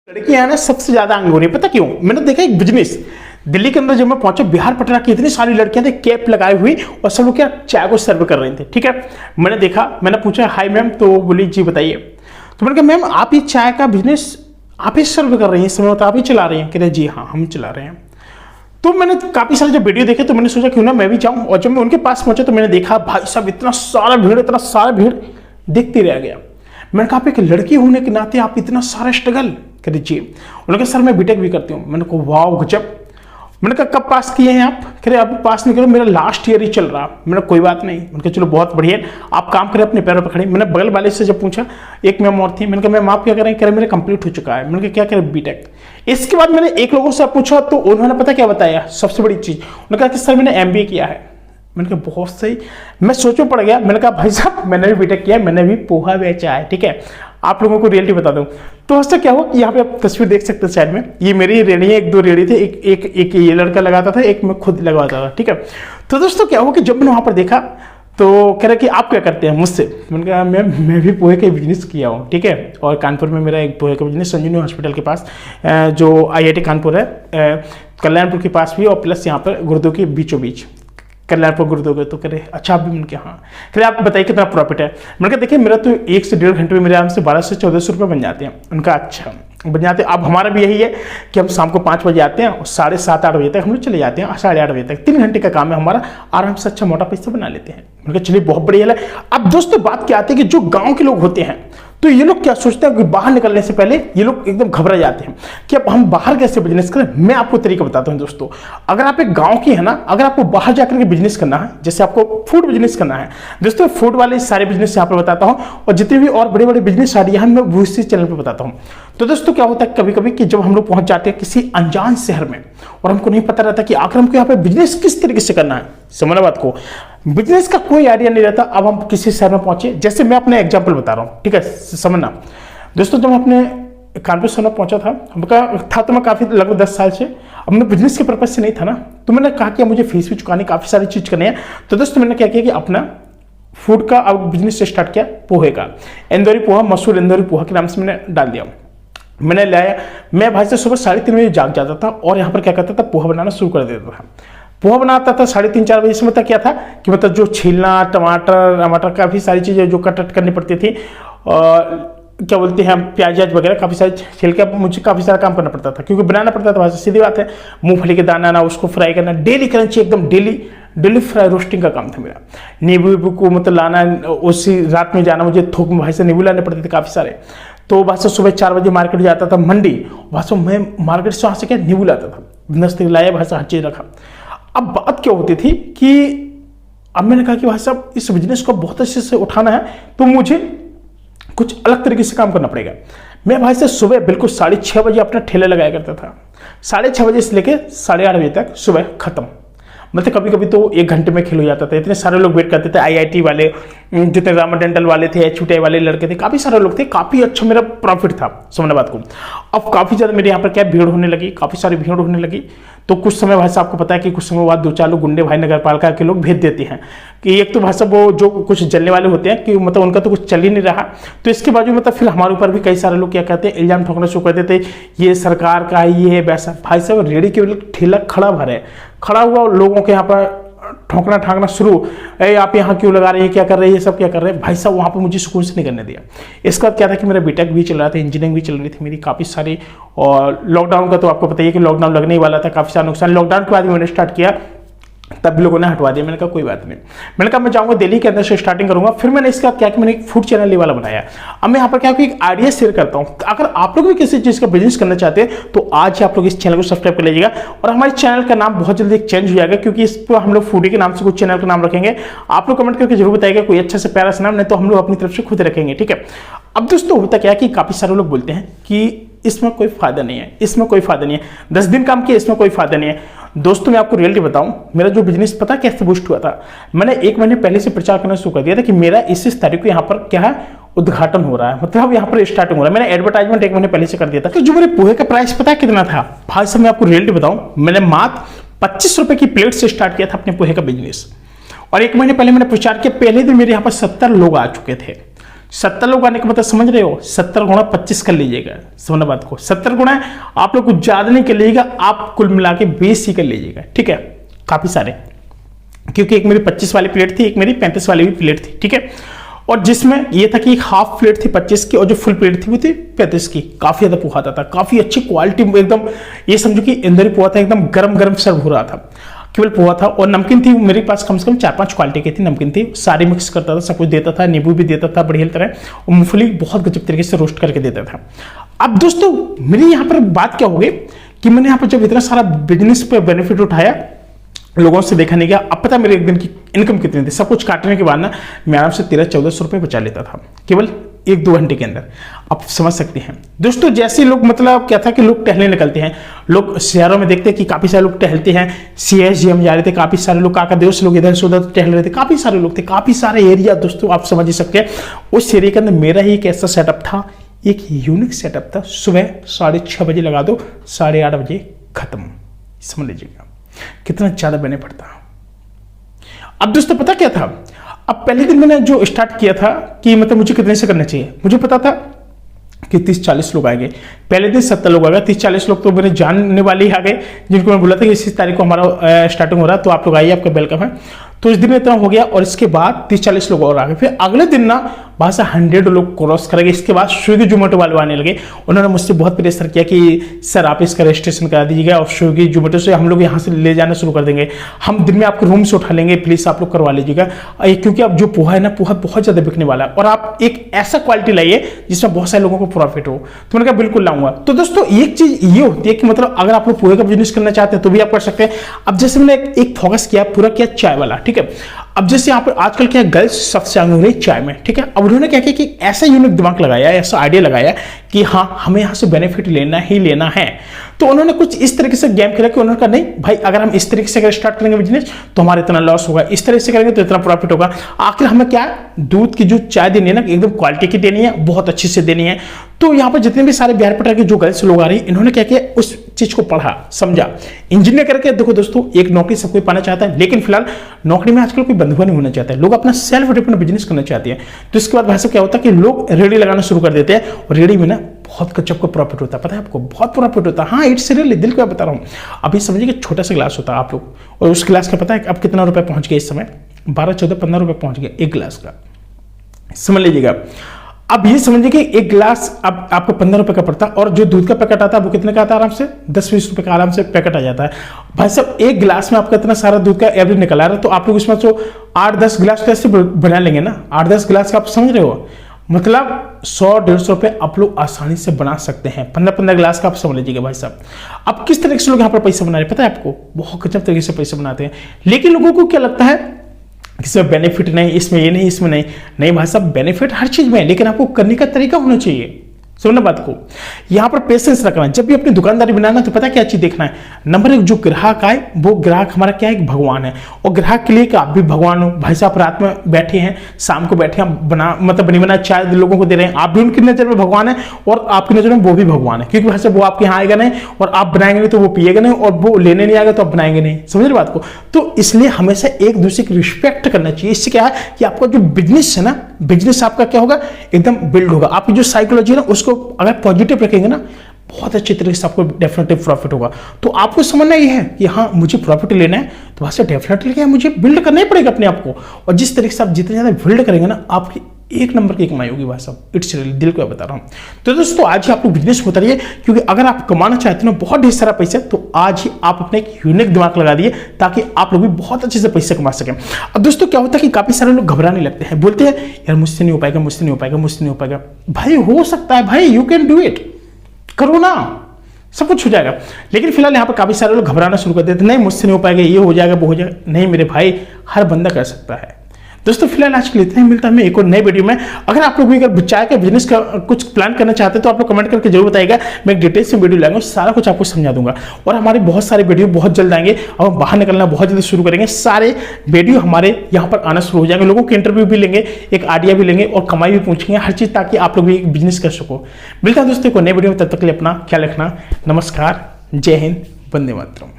लड़कियां ना सबसे ज्यादा आंग हो रही है। पता क्यों? मैंने देखा एक बिजनेस दिल्ली के अंदर जब मैं पहुंचा, बिहार पटना की इतनी सारी लड़कियां थी कैप लगाई हुई और सब लोग क्या चाय को सर्व कर रहे थे। ठीक है, मैंने देखा, मैंने पूछा हाय मैम, तो वो बोली जी बताइए। तो मैंने कहा मैम आप ये चाय का बिजनेस आप ही सर्व कर रही हैं, समय आप ही चला रही हैं? कहते जी हाँ हम चला रहे हैं। तो मैंने काफी सारे जब वीडियो देखे तो मैंने सोचा क्यों ना मैं भी जाऊं। और जब मैं उनके पास पहुंचा तो मैंने देखा भाई साहब इतना सारा भीड़ देखते रह गया। मैंने कहा आप एक लड़की होने के नाते आप इतना सारा स्ट्रगल। कहते जी। उन्होंने कहा सर मैं बीटेक भी करती हूँ। मैंने कहा वाह गजब। मैंने कहा कब पास किए हैं आप? कह रहे अब पास नहीं करो, मेरा लास्ट ईयर ही चल रहा। मैंने कहा कोई बात नहीं। मैंने कहा चलो बहुत बढ़िया, आप काम करें अपने पैरों पर खड़े। मैंने बगल वाले से जब पूछा, एक मैम और थी, मैंने कहा मैम आप क्या करें? कह रहे मेरा कंप्लीट हो चुका है। मैंने कहा क्या करें? बीटेक। इसके बाद मैंने एक लोगों से पूछा तो उन्होंने पता क्या बताया, सबसे बड़ी चीज उन्होंने कहा कि सर मैंने एमबीए किया है। मैंने कहा बहुत सही। मैं सोच में पड़ गया। मैंने कहा भाई साहब मैंने भी बीटेक किया, मैंने भी पोहा बेचा है। ठीक है, आप लोगों को रियलिटी बता दूं तो उससे क्या हुआ कि यहाँ पे आप तस्वीर देख सकते हैं साइड में, ये मेरी रेडी है, एक दो रेडी थे, एक ये लड़का लगाता था, एक मैं खुद लगवाता था। ठीक है, तो दोस्तों क्या हुआ कि जब मैंने वहां पर देखा तो कह रहा कि आप क्या करते हैं मुझसे? मैंने कहा मैं भी पोहे का बिजनेस किया हूँ। ठीक है, और कानपुर में मेरा एक पोहे का बिजनेस संजीवनी हॉस्पिटल के पास जो IIT कानपुर है, कल्याणपुर के पास भी, और प्लस यहाँ पर गुरुद्वारा के बीचों बीच कल्याणपुर गुरुद्वारा। तो करे अच्छा आप भी? मैंने कहा हाँ। कह आप बताइए कितना प्रॉफिट है? मैंने कहा देखिए मेरा तो 1 से 1.5 घंटे में मेरे आराम से 1200 से 1400 रुपये बन जाते हैं। उनका अच्छा बन जाते हैं। अब हमारा भी यही है कि हम शाम को 5 बजे आते हैं और 7:30-8 बजे तक हम लोग चले जाते हैं, 8:30 बजे तक 3 घंटे का काम है हमारा, आराम से अच्छा मोटा पैसा बना लेते हैं। मैंने कहा चलिए बहुत बढ़िया है। अब दोस्तों बात क्या आती है कि जो गाँव के लोग होते हैं तो ये लोग क्या सोचते हैं कि बाहर निकलने से पहले ये लोग एकदम घबरा जाते हैं कि अब हम बाहर कैसे बिजनेस करें। मैं आपको तरीका बताता हूं दोस्तों। अगर आप एक गांव की है ना, अगर आपको बाहर जाकर के बिजनेस करना है, जैसे आपको फूड बिजनेस करना है दोस्तों, फूड वाले सारे बिजनेस यहाँ पर बताता हूं, और जितने भी और बड़े बड़े बिजनेस आइडिया हैं मैं वो इसी चैनल पर बताता हूं। तो दोस्तों क्या होता है कभी कभी कि जब हम लोग पहुंच जाते हैं किसी अनजान शहर में और हमको नहीं पता रहता कि आखिर हमको यहाँ पे बिजनेस किस तरीके से करना है, समझना बात को, बिजनेस का कोई आइडिया नहीं रहता। अब हम किसी शहर में पहुंचे, जैसे मैं अपने एग्जांपल बता रहा हूं, ठीक है समझना दोस्तों। जब मैं अपने कानपुर शहर में पहुंचा था तो मैं काफी लगभग 10 साल से, अब मैं बिजनेस के पर्पज से नहीं था ना, तो मैंने कहा कि मुझे फीस भी चुकानी, काफी सारी चीज करनी है। तो दोस्तों मैंने क्या किया कि अपना फूड का अब बिजनेस स्टार्ट किया, पोहे का, इंदौरी पोहा, मशहूर इंदौरी पोहा के नाम से मैंने डाल दिया। मैंने लाया, मैं भाई से सुबह 3:30 बजे जाग जाता था और यहाँ पर क्या करता था, पोहा बनाना शुरू कर देता था। पोहा बनाता था 3:30-4 बजे से। मतलब क्या था कि मतलब जो छीलना, टमाटर काफ़ी सारी चीज़ें जो कट करनी पड़ती थी, क्या बोलते हैं प्याज वगैरह काफ़ी सारी छील के मुझे काफ़ी सारा काम करना पड़ता था, क्योंकि बनाना पड़ता था। वैसे सीधी बात है, मूंगफली के दाना ना उसको फ्राई करना, डेली क्रंची एकदम डेली फ्राई रोस्टिंग का काम था मेरा। नींबू को मतलब लाना, उसी रात में जाना, मुझे थोक में भाई से नींबू लाने पड़ते थे काफ़ी सारे। तो वहाँ से सुबह 4 बजे मार्केट जाता था मंडी, वहाँ से मैं मार्केट से वहाँ से क्या नींबू लाता था, नस्ती लाया, वहाँ से हर चीज़ रखा। अब बात क्या होती थी कि अब मैंने कहा कि भाई साहब इस बिजनेस को बहुत अच्छे से उठाना है तो मुझे कुछ अलग तरीके से काम करना पड़ेगा। मैं भाई से सुबह बिल्कुल 6:30 बजे अपना ठेला लगाया करता था, 6:30 बजे से लेकर 8:30 बजे तक सुबह खत्म। मतलब कभी कभी तो 1 घंटे में खेल हो जाता था। इतने सारे लोग वेट करते थे, IIT वाले, जितने रामा डेंटल वाले थे, HUTI वाले लड़के थे, काफ़ी सारे लोग थे, काफ़ी अच्छा मेरा प्रॉफिट था, समझना बात को। अब काफ़ी ज़्यादा मेरे यहाँ पर क्या भीड़ होने लगी, काफ़ी सारी भीड़ होने लगी। तो कुछ समय भाई साहब आपको पता है कि कुछ समय बाद 2-4 लोग गुंडे भाई नगर पालिका के लोग भेज देते हैं कि एक तो भाई साहब वो जो कुछ जलने वाले होते हैं कि मतलब उनका तो कुछ चल ही नहीं रहा, तो इसके बाजू मतलब फिर हमारे ऊपर भी कई सारे लोग क्या कहते हैं इल्जाम ठोकना शुरू कर देते, ये सरकार का है, ये है वैसा। भाई साहब रेडी के ठेला खड़ा हुआ लोगों के यहाँ पर ठोकना ठाकना शुरू, आप यहाँ क्यों लगा रहे हैं, क्या कर रहे हैं, ये सब क्या कर रहे हैं। भाई साहब वहाँ पर मुझे सुकून से नहीं करने दिया। इसका क्या था कि मेरा बीटेक भी चल रहा था, इंजीनियरिंग भी चल रही थी मेरी काफ़ी सारी, और लॉकडाउन का तो आपको पता ही है कि लॉकडाउन लगने ही वाला था, काफ़ी सारा नुकसान। लॉकडाउन के बाद मैंने स्टार्ट किया, तब भी लोगों ने हटवा दिया। मैंने कहा कोई बात नहीं, मैंने कहा मैं जाऊँगा दिल्ली के अंदर से स्टार्टिंग करूँगा। फिर मैंने इसका क्या कि मैंने एक फूड चैनल वाला बनाया। अब मैं यहाँ पर क्या एक आइडिया शेयर करता हूँ, अगर आप लोग भी किसी चीज़ का बिजनेस करना चाहते हैं तो आज ही आप लोग इस चैनल को सब्सक्राइब कर लीजिएगा। और हमारे चैनल का नाम बहुत जल्दी चेंज हो जाएगा, क्योंकि इस पर हम लोग फूडी के नाम से कुछ चैनल का नाम रखेंगे। आप लोग कमेंट करके जरूर बताइएगा कोई अच्छा से प्यारा सा नाम, नहीं तो हम लोग अपनी तरफ से खुद रखेंगे, ठीक है। अब दोस्तों होता क्या है कि काफ़ी सारे लोग बोलते हैं कि इसमें कोई फायदा नहीं है, इसमें कोई फायदा नहीं है, 10 दिन काम किया इसमें कोई फायदा नहीं है। दोस्तों मैं आपको रियलिटी बताऊं, मेरा जो बिजनेस पता कैसे बूस्ट हुआ था, मैंने 1 महीने पहले से प्रचार करना शुरू कर दिया था कि मेरा इस तारीख को यहाँ पर क्या है उद्घाटन हो रहा है, मतलब यहाँ पर स्टार्टिंग हो रहा है। मैंने एडवर्टाइजमेंट 1 महीने पहले से कर दिया था। तो जो मेरे पोहे का प्राइस पता कितना था भाई साहब, मैं आपको रियलिटी बताऊं, मैंने मात्र 25 रुपए की प्लेट से स्टार्ट किया था अपने पोहे का बिजनेस। और 1 महीने पहले मैंने प्रचार किया, पहले दिन मेरे यहाँ पर 70 लोग आ चुके थे। 70 लोग आने का मतलब समझ रहे हो, 70 गुणा 25 कर लीजिएगा, समझना बात को, 70 गुणा आप लोग कुछ ज्यादा नहीं कर लीजिएगा, आप कुल मिला के 20 ही कर लीजिएगा, ठीक है, काफी सारे, क्योंकि एक मेरी 25 वाली प्लेट थी, एक मेरी 35 वाली भी प्लेट थी, ठीक है, और जिसमें ये था कि एक हाफ प्लेट थी 25 की और जो फुल प्लेट थी वो थी 35 की। काफी ज्यादा पोहा आता था, काफी अच्छी क्वालिटी, एकदम ये समझो कि इंदौरी पोहा था, एकदम गरम गरम सर्व हो रहा था, केवल पोहा था। और नमकीन थी मेरे पास कम से कम 4-5 क्वालिटी की थी नमकीन थी, सारी मिक्स करता था, सब कुछ देता था, नींबू भी देता था बढ़िया तरह, और मूंगफली बहुत गजब तरीके से रोस्ट करके देता था। अब दोस्तों मेरी यहाँ पर बात क्या हो गई कि मैंने यहाँ पर जब इतना सारा बिजनेस पे बेनिफिट उठाया, लोगों से देखा नहीं गया, अब पता मेरे एक दिन की इनकम कितनी थी, सब कुछ काटने के बाद ना मैं आराम से 1300-1400 रुपये बचा लेता था केवल 1-2 घंटे के अंदर। आप समझ सकते हैं दोस्तों, जैसे लोग मतलब क्या था कि लोग टहलने निकलते हैं, लोग शहरों में देखते हैं कि काफी सारे लोग टहलते हैं, CSGM जा रहे थे, काफी सारे लोग काका देश लोग इधर से उधर टहल रहे थे, काफी सारे लोग थे, काफी सारे एरिया दोस्तों आप समझ ही सकते हैं। उस एरिया के अंदर मेरा ही एक ऐसा सेटअप था, एक यूनिक सेटअप था, सुबह 6:30 बजे लगा दो, 8:30 बजे खत्म, समझ लीजिएगा कितना ज्यादा बेनिफिट था। अब दोस्तों पता क्या था, अब पहले दिन मैंने जो स्टार्ट किया था कि मतलब मुझे कितने से करना चाहिए, मुझे पता था कि 30-40 लोग आएंगे, पहले दिन 70 लोग आ गए, 30-40 लोग तो मेरे जानने वाले ही आ गए, जिनको मैं बोला था कि इसी तारीख को हमारा स्टार्टिंग हो रहा है, तो आप लोग आइए, आपका वेलकम है। तो इस दिन में इतना हो गया, और इसके बाद 30-40 लोग और आ गए। फिर अगले दिन ना वहां से 100 लोग क्रॉस करेंगे। इसके बाद स्विगी जोमेटो वाले आने लगे, उन्होंने मुझसे बहुत प्रेशर किया कि सर आप इसका रजिस्ट्रेशन करा दीजिएगा, और स्विगी जोमेटो से हम लोग यहाँ से ले जाना शुरू कर देंगे, हम दिन में आपके रूम से उठा लेंगे, प्लीज आप लोग करवा लीजिएगा, क्योंकि अब जो पोहा है ना, पोहा बहुत ज्यादा बिकने वाला है, और आप एक ऐसा क्वालिटी लाइए जिसमें बहुत सारे लोगों को प्रॉफिट हो। तो मैंने कहा बिल्कुल लाऊंगा। तो दोस्तों एक चीज ये होती है कि मतलब अगर आप लोग पोहे का बिजनेस करना चाहते हैं तो भी आप कर सकते हैं। अब जैसे मैंने एक फोकस किया, पूरा किया चाय वाला, ठीक है। अब जैसे यहाँ पर आजकल क्या गर्ल्स सबसे आगे हो रही चाय में, ठीक है। अब उन्होंने क्या किया कि ऐसा यूनिक दिमाग लगाया, ऐसा आइडिया लगाया कि हाँ हमें यहाँ से बेनिफिट लेना ही लेना है। तो उन्होंने कुछ इस तरीके से गेम खेला कि उन्होंने कहा नहीं भाई, अगर हम इस तरीके से अगर स्टार्ट करेंगे बिजनेस तो हमारा इतना लॉस होगा, इस तरह से करेंगे तो इतना प्रॉफिट होगा। आखिर हमें क्या दूध की जो चाय देनी है ना, एकदम क्वालिटी की देनी है, बहुत अच्छी से देनी है। तो यहाँ पर जितने भी सारे बिहार पटना के जो गर्ल्स लोग आ रही हैं, इन्होंने क्या किया, उस चीज को पढ़ा समझा, इंजीनियर करके देखो दोस्तों, एक नौकरी सब कोई पाना चाहता है, लेकिन फिलहाल नौकरी में आजकल कोई बंधुआ नहीं होना चाहता है, लोग अपना सेल्फ डिपेंडेंट बिजनेस करना चाहते हैं। तो इसके बाद भाई साहब क्या होता है कि लोग रेडी लगाना शुरू कर देते हैं, और रेडी में ना बहुत गजब का प्रॉफिट होता है, पता है आपको, बहुत प्रॉफिट होता है। हाँ इट्स रियली, दिल को बता रहा हूँ। अभी समझिए कि छोटा सा गिलास होता है आप लोग, और उस गिलास का पता है अब कितना रुपए पहुंच गया, इस समय 12-14-15 रुपए पहुंच गया एक गिलास का, समझ लीजिएगा। अब ये समझिए कि एक गिलास अब आपको 15 रुपए का पड़ता है, और जो दूध का पैकेट आता है वो कितने का आता है, आराम से 10-20 रुपए का आराम से पैकेट आ जाता है। भाई साहब एक गिलास में आपका इतना सारा दूध का एवरेज निकल आ रहा है, तो आप लोग इसमें तो 8-10 गिलास कैसे बना लेंगे ना, 8-10 गिलास का आप समझ रहे हो, मतलब 100-150 रुपए आप लोग आसानी से बना सकते हैं। 15-15 गिलास का आप समझ लीजिएगा भाई साहब। अब किस तरीके से लोग यहाँ पर पैसा बना रहे हैं पता है आपको, बहुत गजब तरीके से पैसा बनाते हैं। लेकिन लोगों को क्या लगता है, इसमें बेनिफिट नहीं, इसमें ये नहीं, इसमें नहीं, नहीं भाई साहब बेनिफिट हर चीज में है, लेकिन आपको करने का तरीका होना चाहिए। सुनना बात को, यहां पर पेशेंस रखना है। जब भी अपनी दुकानदारी बनाना तो पता क्या चीज देखना है, नंबर 1 जो ग्राहक आए वो ग्राहक हमारा क्या है, एक भगवान है, और ग्राहक के लिए कि आप भी भगवान हो। भाई साहब रात में बैठे हैं, शाम को बैठे हैं, बना मतलब बनी बना चाय लोगों को दे रहे हैं, आप भी उनकी नजर में भगवान है, और आपकी नजर में वो भी भगवान है, क्योंकि भाई साहब वो आपके यहाँ आएगा नहीं, और आप बनाएंगे नहीं तो वो पिएगा नहीं, और वो लेने नहीं आएगा तो आप बनाएंगे नहीं, समझ रहे बात को। तो इसलिए हमेशा एक दूसरे की रिस्पेक्ट करना चाहिए। इससे क्या है कि आपका जो बिजनेस है ना, बिजनेस आपका क्या होगा, एकदम बिल्ड होगा। आपकी जो साइकोलॉजी है ना, उसको अगर पॉजिटिव रखेंगे ना, बहुत अच्छे तरीके से आपको डेफिनेटली प्रॉफिट होगा। तो आपको समझना ये है कि हाँ मुझे प्रॉफिट लेना है, तो वहां से डेफिनेटली क्या है, मुझे बिल्ड करना ही पड़ेगा अपने आप को। और जिस तरीके से आप जितने ज्यादा बिल्ड करेंगे ना, आपकी एक नंबर की कमाई होगी भाई साहब, इट्स रियली, दिल को बता रहा हूं। तो दोस्तों आज ही आप लोग बिजनेस में उतरिए, क्योंकि अगर आप कमाना चाहते हैं ना बहुत ढेर सारा पैसा, तो आज ही आप अपने एक यूनिक दिमाग लगा दिए, ताकि आप लोग भी बहुत अच्छे से पैसे कमा सकें। अब दोस्तों क्या होता है कि काफी सारे लोग घबराने लगते हैं, बोलते हैं यार मुझसे नहीं हो पाएगा, मुझसे नहीं हो पाएगा, मुझसे नहीं हो पाएगा। भाई हो सकता है भाई, यू कैन डू इट, करो ना, सब कुछ हो जाएगा। लेकिन फिलहाल यहाँ पर काफी सारे लोग घबराना शुरू कर देते हैं, नहीं मुझसे नहीं हो पाएगा, ये हो जाएगा, वो हो जाएगा। नहीं मेरे भाई, हर बंदा कर सकता है। दोस्तों फिलहाल आज के लिए इतना ही, मिलता है हमें एक और नए वीडियो में। अगर आप लोग भी अगर चाय का बिजनेस का कुछ प्लान करना चाहते हैं तो आप लोग कमेंट करके जरूर बताइएगा, मैं एक डिटेल से वीडियो लाऊंगा, सारा कुछ आपको समझा दूंगा। और हमारे बहुत सारे वीडियो बहुत जल्द आएंगे, और हम बाहर निकलना बहुत जल्द शुरू करेंगे। सारे वीडियो हमारे यहाँ पर आना शुरू हो जाएंगे, लोगों के इंटरव्यू भी लेंगे, एक आइडिया भी लेंगे, और कमाई भी पूछेंगे, हर चीज, ताकि आप लोग भी एक बिजनेस कर सको। मिलता है दोस्तों को नए वीडियो में, तब तक के लिए अपना ख्याल रखना। नमस्कार, जय हिंद, वंदे मातरम।